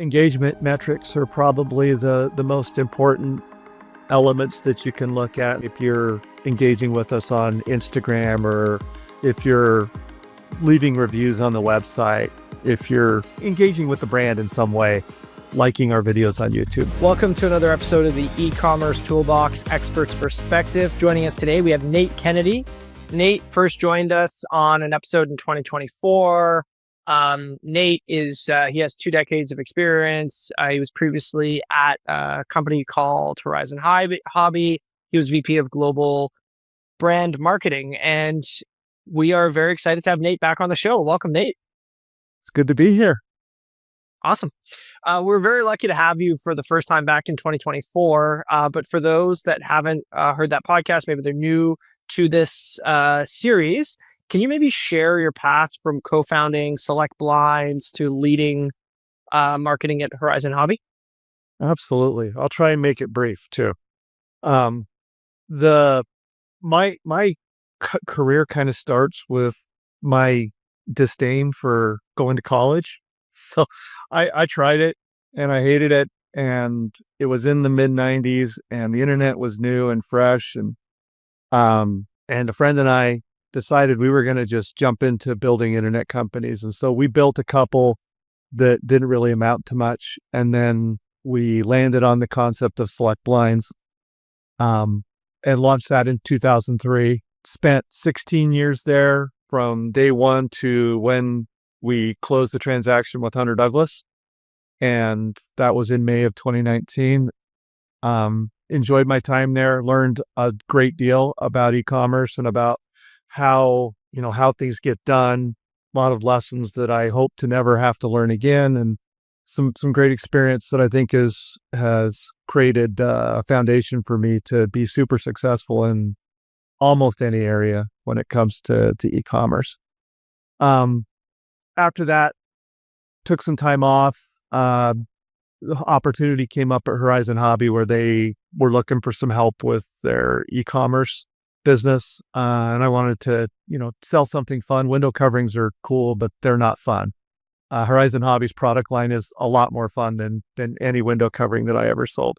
engagement metrics are probably the most important elements that you can look at if you're engaging with us on Instagram, or if you're leaving reviews on the website, if you're engaging with the brand in some way, liking our videos on YouTube. Welcome to another episode of the e-commerce toolbox expert's perspective. Joining us today, we have Nate Kennedy. Nate first joined us on an episode in 2024. Nate is, he has 2 decades of experience. He was previously at a company called Horizon Hobby. He was VP of Global Brand Marketing, and we are very excited to have Nate back on the show. Welcome, Nate. It's good to be here. Awesome. We're very lucky to have you for the first time back in 2024. But for those that haven't heard that podcast, maybe they're new to this series, can you maybe share your path from co-founding Select Blinds to leading marketing at Horizon Hobby? Absolutely. I'll try and make it brief too. My career kind of starts with my disdain for going to college. So I tried it and I hated it, and it was in the mid 90s and the internet was new and fresh, and a friend and I decided we were going to just jump into building internet companies. And so we built a couple that didn't really amount to much. And then we landed on the concept of Select Blinds, and launched that in 2003. Spent 16 years there from day one to when we closed the transaction with Hunter Douglas. And that was in May of 2019. Enjoyed my time there, learned a great deal about e-commerce and about how things get done. A lot of lessons that I hope to never have to learn again, and some great experience that I think has created a foundation for me to be super successful in almost any area when it comes to e-commerce. After that, took some time off. The opportunity came up at Horizon Hobby where they were looking for some help with their e-commerce business. And I wanted to, sell something fun. Window coverings are cool, but they're not fun. Horizon Hobby's product line is a lot more fun than any window covering that I ever sold.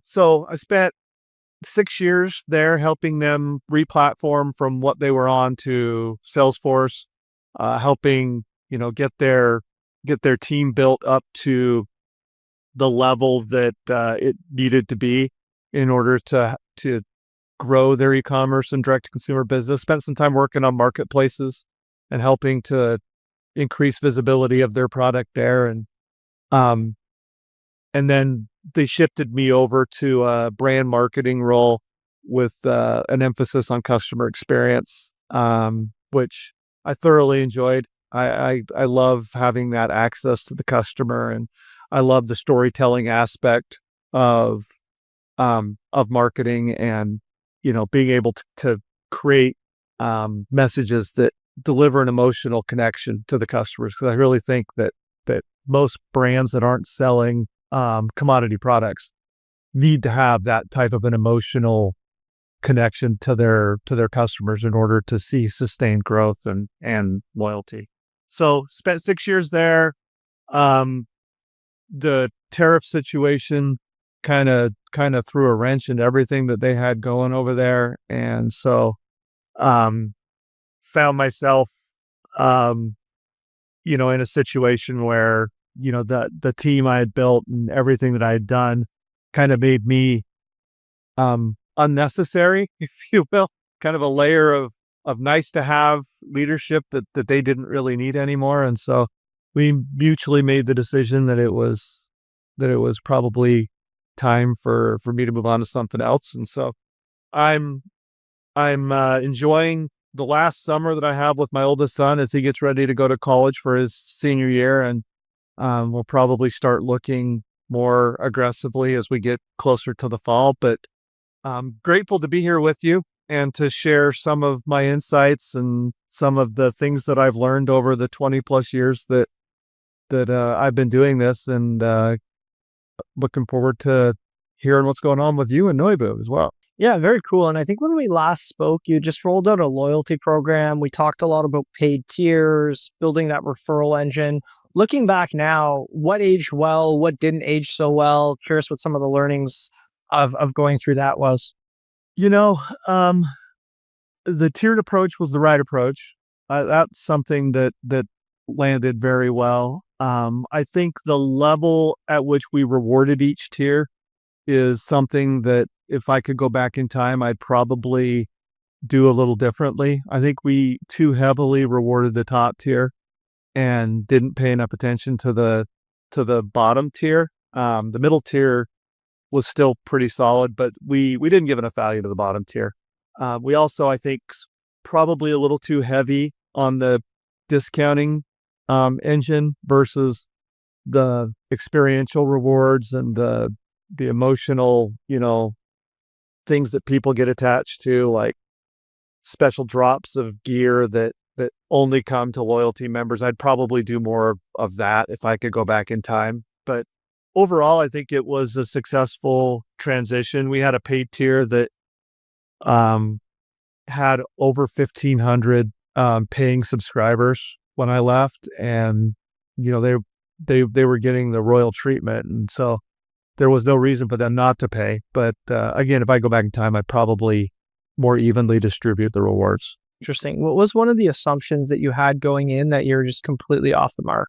So I spent 6 years there helping them re-platform from what they were on to Salesforce, helping, get their team built up to the level that it needed to be in order to grow their e-commerce and direct-to-consumer business. Spent some time working on marketplaces and helping to increase visibility of their product there. And then they shifted me over to a brand marketing role with an emphasis on customer experience, which I thoroughly enjoyed. I love having that access to the customer, and I love the storytelling aspect of marketing, and being able to create messages that deliver an emotional connection to the customers. Because I really think that most brands that aren't selling commodity products need to have that type of an emotional connection to their customers in order to see sustained growth and loyalty. So spent 6 years there. The tariff situation kind of threw a wrench into everything that they had going over there. And so found myself in a situation where the team I had built and everything that I had done kind of made me unnecessary, if you will, kind of a layer of nice to have leadership that they didn't really need anymore. And so we mutually made the decision that it was probably time for me to move on to something else. And so I'm enjoying the last summer that I have with my oldest son as he gets ready to go to college for his senior year. And we'll probably start looking more aggressively as we get closer to the fall. But I'm grateful to be here with you and to share some of my insights and some of the things that I've learned over the 20 plus years that I've been doing this, and looking forward to hearing what's going on with you and Noibu as well. Yeah, very cool. And I think when we last spoke, you just rolled out a loyalty program. We talked a lot about paid tiers, building that referral engine. Looking back now, what aged well, what didn't age so well? Curious what some of the learnings of going through that was. You know, um, the tiered approach was the right approach. That's something that landed very well. I think the level at which we rewarded each tier is something that if I could go back in time, I'd probably do a little differently. I think we too heavily rewarded the top tier and didn't pay enough attention to the bottom tier. The middle tier was still pretty solid, but we didn't give enough value to the bottom tier. We also, I think, probably a little too heavy on the discounting engine versus the experiential rewards and the emotional, things that people get attached to, like special drops of gear that only come to loyalty members. I'd probably do more of that if I could go back in time. But overall, I think it was a successful transition. We had a paid tier that um, had over 1,500 paying subscribers when I left, and they were getting the royal treatment, and so there was no reason for them not to pay. But again, if I go back in time, I'd probably more evenly distribute the rewards. Interesting. What was one of the assumptions that you had going in that you're just completely off the mark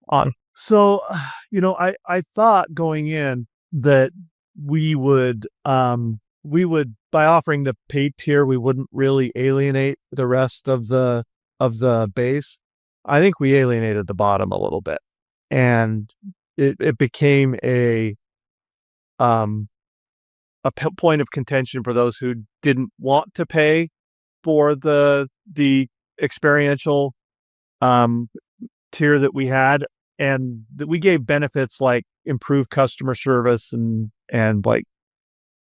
on? So, I thought going in that we would by offering the paid tier, we wouldn't really alienate the rest of the base. I think we alienated the bottom a little bit, and it became um, a point of contention for those who didn't want to pay for the experiential tier that we had, and that we gave benefits like improved customer service and like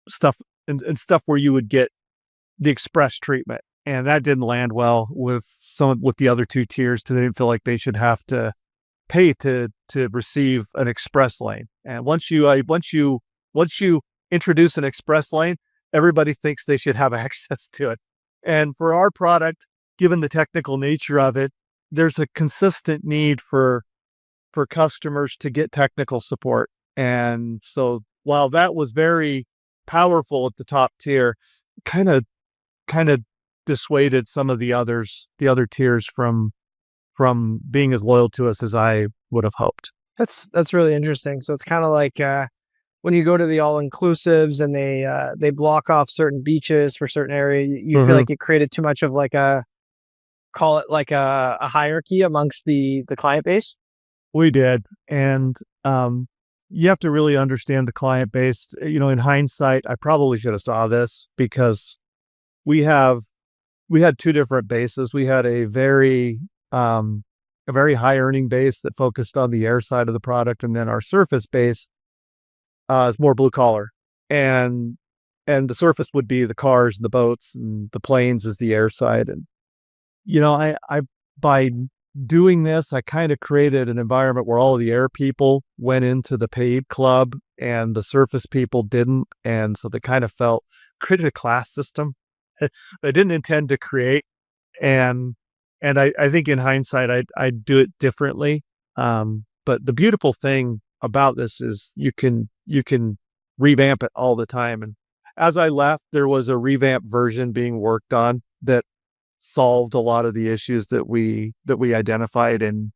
stuff and stuff where you would get the express treatment, and that didn't land well with the other two tiers. They didn't feel like they should have to pay to receive an express lane. And once you introduce an express lane, everybody thinks they should have access to it. And for our product, given the technical nature of it, there's a consistent need for customers to get technical support. And so while that was very powerful at the top tier, kind of dissuaded some of the other tiers from being as loyal to us as I would have hoped. That's really interesting. So it's kind of like when you go to the all inclusives and they block off certain beaches for certain area, you feel like it created too much of like call it like a hierarchy amongst the client base. We did, and you have to really understand the client base. In hindsight, I probably should have saw this because we had two different bases. We had a very high earning base that focused on the air side of the product, and then our surface base is more blue collar, and the surface would be the cars, the boats, and the planes is the air side. And I by doing this, I kind of created an environment where all of the air people went into the paid club and the surface people didn't. And so they kind of created a class system they didn't intend to create. And I think in hindsight, I'd do it differently. But the beautiful thing about this is you can revamp it all the time. And as I left, there was a revamped version being worked on that solved a lot of the issues that we identified in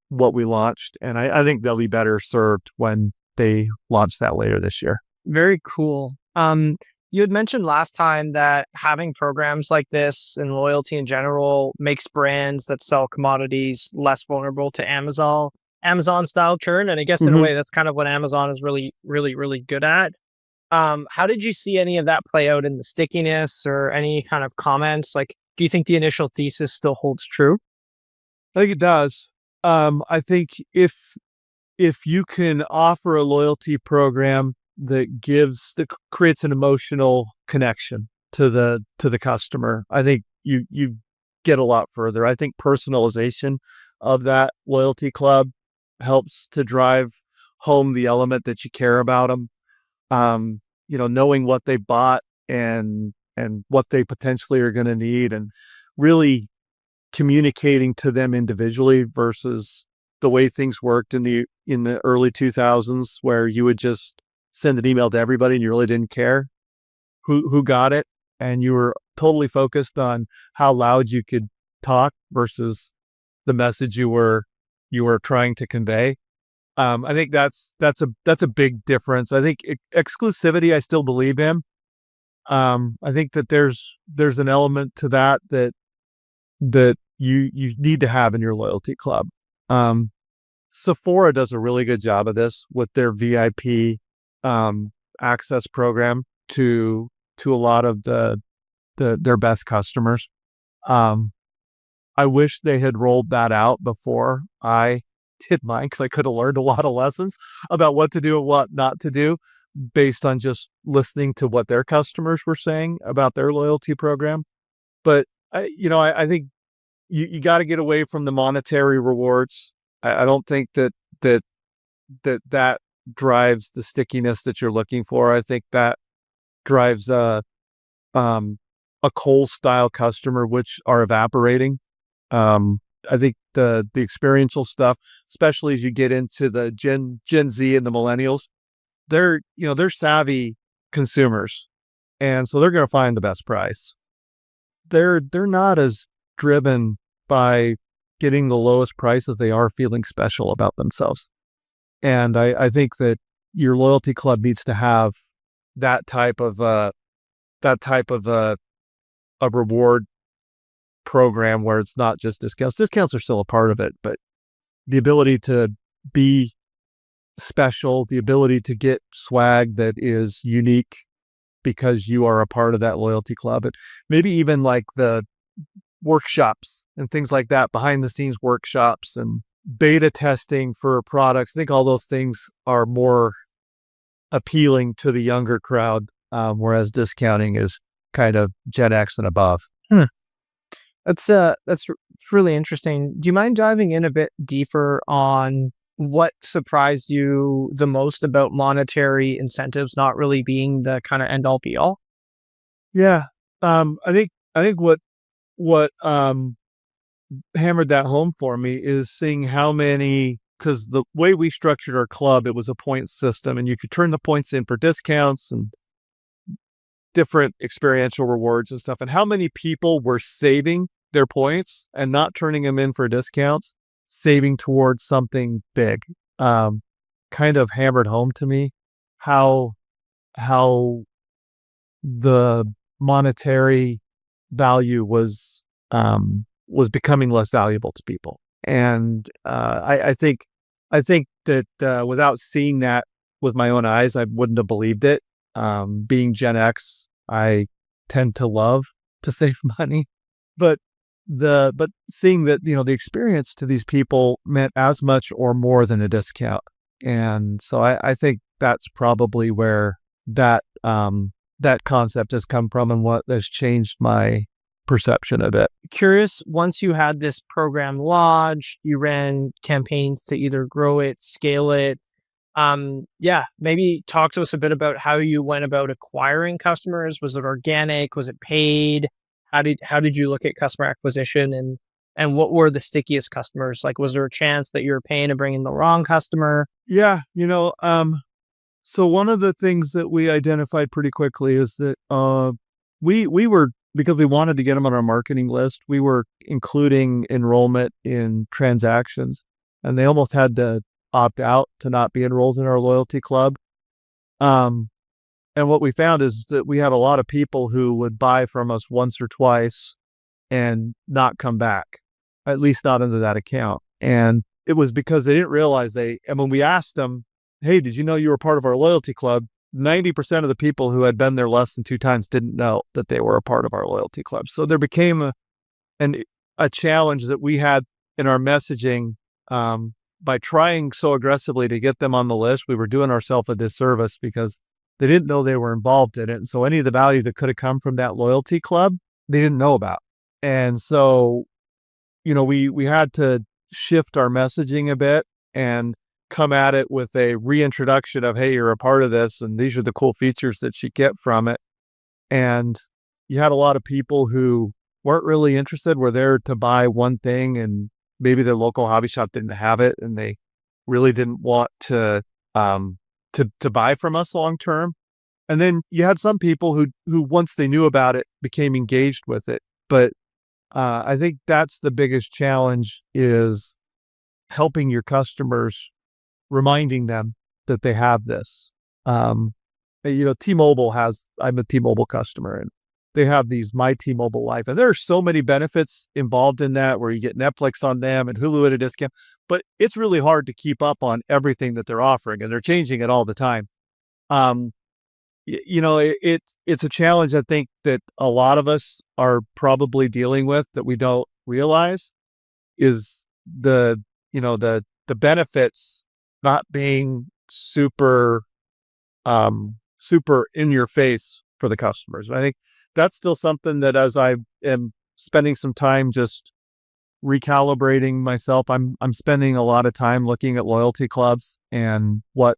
what we launched. And I think they'll be better served when they launch that later this year. Very cool. You had mentioned last time that having programs like this and loyalty in general makes brands that sell commodities less vulnerable to Amazon style churn. And I guess in a way, that's kind of what Amazon is really, really, really good at. How did you see any of that play out in the stickiness or any kind of comments? Like, do you think the initial thesis still holds true? I think it does. I think if you can offer a loyalty program that creates an emotional connection to the customer, I think you get a lot further. I think personalization of that loyalty club helps to drive home the element that you care about them. knowing what they bought and what they potentially are going to need, and really communicating to them individually versus the way things worked in the early 2000s, where you would just send an email to everybody and you really didn't care who got it, and you were totally focused on how loud you could talk versus the message you were trying to convey. I think that's a big difference. I think exclusivity, I still believe in. I think that there's an element to that you need to have in your loyalty club. Sephora does a really good job of this with their VIP access program to a lot of their best customers. I wish they had rolled that out before I did mine, because I could have learned a lot of lessons about what to do and what not to do based on just listening to what their customers were saying about their loyalty program. But I think you got to get away from the monetary rewards. I don't think that drives the stickiness that you're looking for. I think that drives a Kohl's style customer, which are evaporating. I think the experiential stuff, especially as you get into the Gen Z and the millennials, they're savvy consumers, and so they're going to find the best price. They're not as driven by getting the lowest price as they are feeling special about themselves. And I think that your loyalty club needs to have that type of a reward program where it's not just discounts. Discounts are still a part of it, but the ability to be special, the ability to get swag that is unique because you are a part of that loyalty club, and maybe even like the workshops and things like that, behind the scenes workshops and beta testing for products. I think all those things are more appealing to the younger crowd, whereas discounting is kind of Gen X and above. That's really interesting. Do you mind diving in a bit deeper on what surprised you the most about monetary incentives not really being the kind of end all be all? Yeah. I think what hammered that home for me is seeing how many, because the way we structured our club, it was a point system, and you could turn the points in for discounts and different experiential rewards and stuff, and how many people were saving their points and not turning them in for discounts, saving towards something big. Kind of hammered home to me how the monetary value was becoming less valuable to people. And I think that without seeing that with my own eyes, I wouldn't have believed it. Being Gen X, I tend to love to save money, but seeing that, the experience to these people meant as much or more than a discount. And so I think that's probably where that concept has come from and what has changed my perception of it. Curious, once you had this program launched, you ran campaigns to either grow it, scale it. Maybe talk to us a bit about how you went about acquiring customers. Was it organic? Was it paid? How did you look at customer acquisition, and what were the stickiest customers? Like, was there a chance that you were paying to bring in the wrong customer? Yeah, so one of the things that we identified pretty quickly is that we were, because we wanted to get them on our marketing list, we were including enrollment in transactions, and they almost had to opt out to not be enrolled in our loyalty club. And what we found is that we had a lot of people who would buy from us once or twice and not come back, at least not into that account. And it was because they didn't realize and when we asked them, hey, did you know you were part of our loyalty club? 90% of the people who had been there less than 2 times didn't know that they were a part of our loyalty club. So there became a challenge that we had in our messaging. By trying so aggressively to get them on the list, we were doing ourselves a disservice because they didn't know they were involved in it. And so any of the value that could have come from that loyalty club, they didn't know about. And so, we had to shift our messaging a bit. And come at it with a reintroduction of, hey, you're a part of this, and these are the cool features that you get from it. And you had a lot of people who weren't really interested, were there to buy one thing, and maybe their local hobby shop didn't have it, and they really didn't want to buy from us long term. And then you had some people who once they knew about it became engaged with it. But I think that's the biggest challenge, is helping your customers, reminding them that they have this. T-Mobile I'm a T-Mobile customer, and they have these My T-Mobile Life, and there are so many benefits involved in that, where you get Netflix on them and Hulu at a discount, but it's really hard to keep up on everything that they're offering, and they're changing it all the time. It's a challenge, I think, that a lot of us are probably dealing with that we don't realize, is the benefits not being super in your face for the customers. I think that's still something that, as I am spending some time just recalibrating myself, I'm spending a lot of time looking at loyalty clubs and what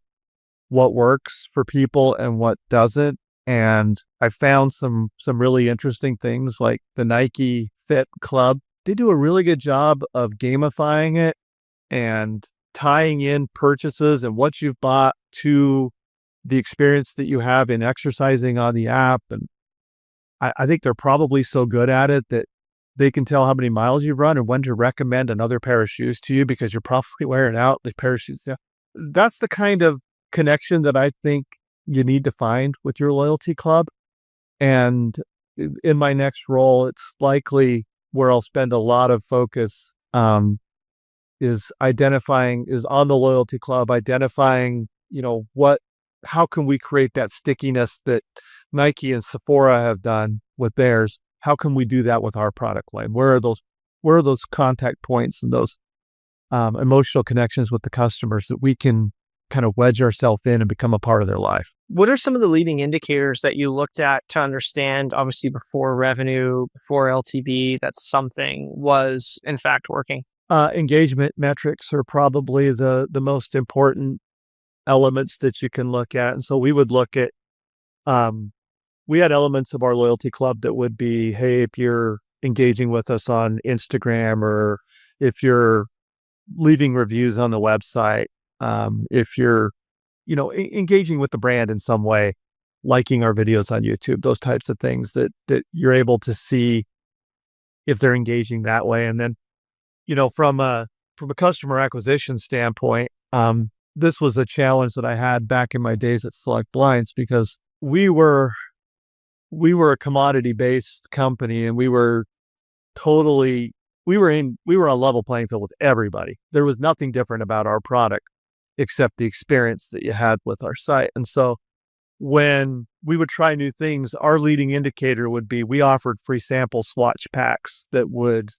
works for people and what doesn't. And I found some really interesting things, like the Nike Fit Club. They do a really good job of gamifying it and tying in purchases and what you've bought to the experience that you have in exercising on the app. And I think they're probably so good at it that they can tell how many miles you've run and when to recommend another pair of shoes to you, because you're probably wearing out the pair of shoes. Yeah. That's the kind of connection that I think you need to find with your loyalty club. And in my next role, it's likely where I'll spend a lot of focus, is on the loyalty club, identifying, how can we create that stickiness that Nike and Sephora have done with theirs? How can we do that with our product line? Where are those contact points and those emotional connections with the customers that we can kind of wedge ourselves in and become a part of their life? What are some of the leading indicators that you looked at to understand, obviously before revenue, before LTV, that something was in fact working? Engagement metrics are probably the most important elements that you can look at. And so we would look at, we had elements of our loyalty club that would be, hey, if you're engaging with us on Instagram, or if you're leaving reviews on the website, if you're, engaging with the brand in some way, liking our videos on YouTube, those types of things that you're able to see if they're engaging that way. And then, from a customer acquisition standpoint, this was a challenge that I had back in my days at Select Blinds, because we were a commodity-based company, and we were a level playing field with everybody. There was nothing different about our product except the experience that you had with our site. And so when we would try new things, our leading indicator would be, we offered free sample swatch packs that would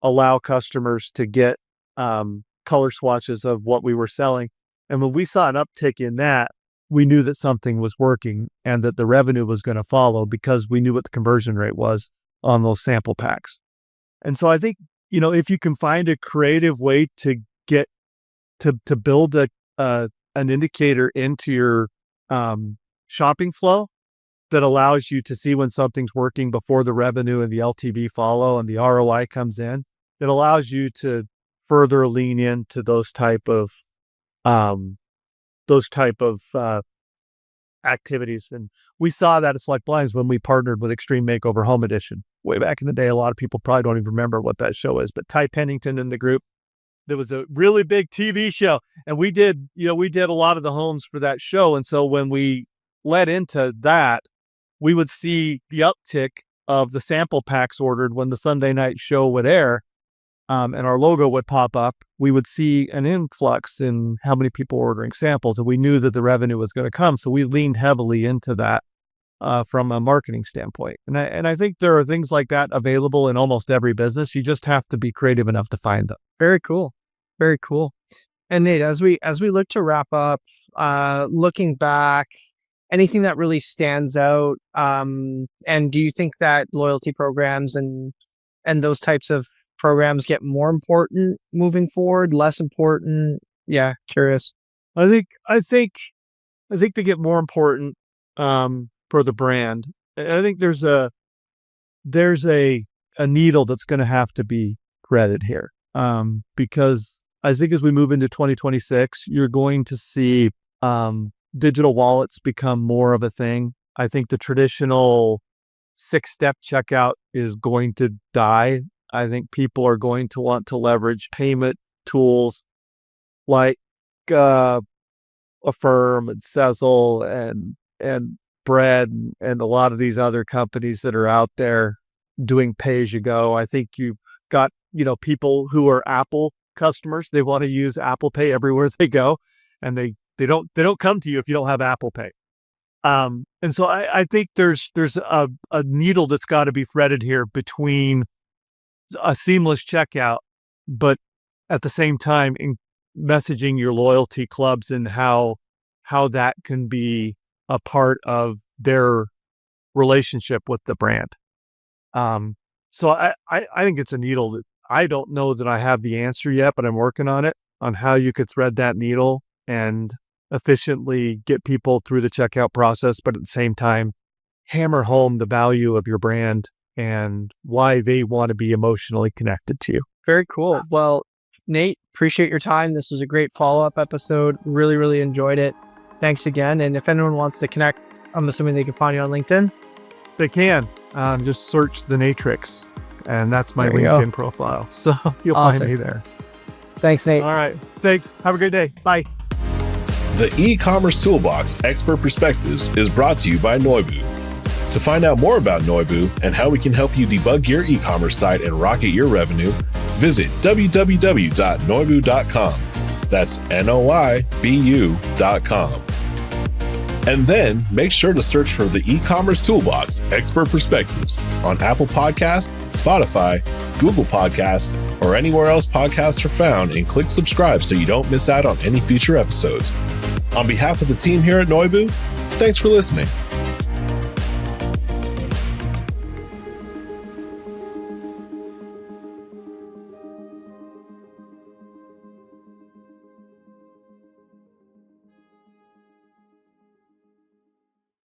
allow customers to get color swatches of what we were selling. And when we saw an uptick in that, we knew that something was working and that the revenue was going to follow, because we knew what the conversion rate was on those sample packs. And so I think, if you can find a creative way to get to build an indicator into your shopping flow that allows you to see when something's working before the revenue and the LTV follow and the ROI comes in, it allows you to further lean into those type of activities. And we saw that at Select Blinds when we partnered with Extreme Makeover Home Edition way back in the day. A lot of people probably don't even remember what that show is, but Ty Pennington and the group, there was a really big TV show, and we did a lot of the homes for that show. And so when we led into that, we would see the uptick of the sample packs ordered when the Sunday night show would air, and our logo would pop up. We would see an influx in how many people were ordering samples, and we knew that the revenue was going to come. So we leaned heavily into that from a marketing standpoint. And I think there are things like that available in almost every business. You just have to be creative enough to find them. Very cool. Very cool. And Nate, as we look to wrap up, looking back, anything that really stands out, and do you think that loyalty programs and those types of programs get more important moving forward, less important? Yeah, curious. I think they get more important for the brand. And I think there's a needle that's going to have to be threaded here, because I think as we move into 2026, you're going to see digital wallets become more of a thing. I think the traditional 6-step checkout is going to die. I think people are going to want to leverage payment tools like Affirm and Sezzle and Bread and a lot of these other companies that are out there doing pay as you go. I think you've got, people who are Apple customers. They want to use Apple Pay everywhere they go, and they don't come to you if you don't have Apple Pay. And so I think there's a needle that's got to be threaded here between a seamless checkout, but at the same time in messaging your loyalty clubs and how that can be a part of their relationship with the brand. So I think it's a needle that I don't know that I have the answer yet, but I'm working on it, on how you could thread that needle and efficiently get people through the checkout process, but at the same time, hammer home the value of your brand and why they want to be emotionally connected to you. Very cool. Well, Nate, appreciate your time. This was a great follow-up episode. Really, really enjoyed it. Thanks again. And if anyone wants to connect, I'm assuming they can find you on LinkedIn. They can. Just search The Natrix, and that's my LinkedIn profile. So you'll find me there. Thanks, Nate. All right. Thanks. Have a great day. Bye. The e-commerce toolbox Expert Perspectives is brought to you by Noibu. To find out more about Noibu and how we can help you debug your e-commerce site and rocket your revenue, visit www.noibu.com. That's Noibu.com. And then make sure to search for the e-commerce toolbox Expert Perspectives on Apple Podcasts, Spotify, Google Podcasts, or anywhere else podcasts are found, and click subscribe so you don't miss out on any future episodes. On behalf of the team here at Noibu, thanks for listening.